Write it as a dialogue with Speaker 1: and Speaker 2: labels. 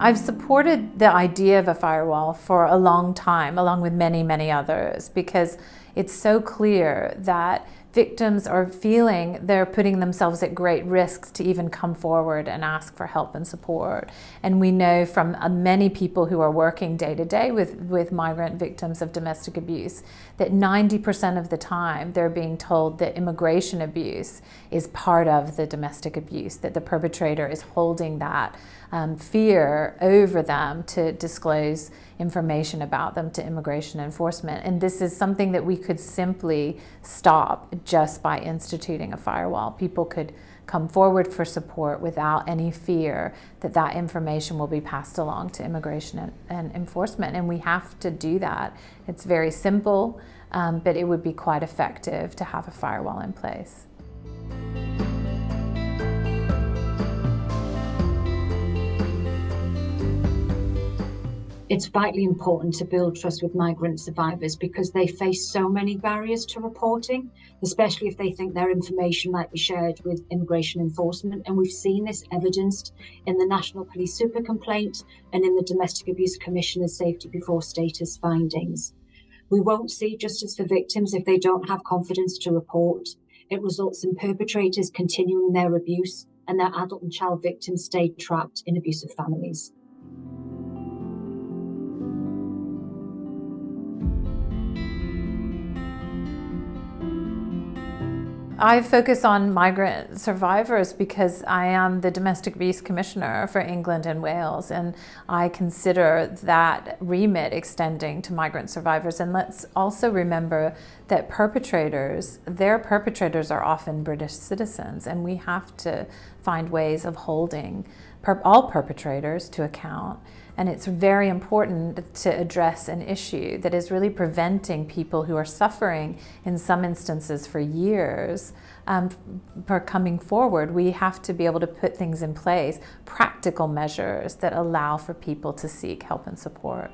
Speaker 1: I've supported the idea of a firewall for a long time, along with many, many others, because it's so clear that victims are feeling they're putting themselves at great risk to even come forward and ask for help and support. And we know from many people who are working day to day with migrant victims of domestic abuse that 90% of the time they're being told that immigration abuse is part of the domestic abuse, that the perpetrator is holding that fear over them to disclose information about them to immigration enforcement. And this is something that we could simply stop just by instituting a firewall. People could come forward for support without any fear that that information will be passed along to immigration and enforcement. And we have to do that. It's very simple, but it would be quite effective to have a firewall in place.
Speaker 2: It's vitally important to build trust with migrant survivors because they face so many barriers to reporting, especially if they think their information might be shared with immigration enforcement. And we've seen this evidenced in the National Police Super Complaint and in the Domestic Abuse Commissioner's Safety Before Status findings. We won't see justice for victims if they don't have confidence to report. It results in perpetrators continuing their abuse and their adult and child victims stay trapped in abusive families.
Speaker 1: I focus on migrant survivors because I am the Domestic Abuse Commissioner for England and Wales, and I consider that remit extending to migrant survivors. And let's also remember that their perpetrators are often British citizens, and we have to find ways of holding all perpetrators to account. And it's very important to address an issue that is really preventing people who are suffering, in some instances for years, for coming forward. We have to be able to put things in place, practical measures that allow for people to seek help and support.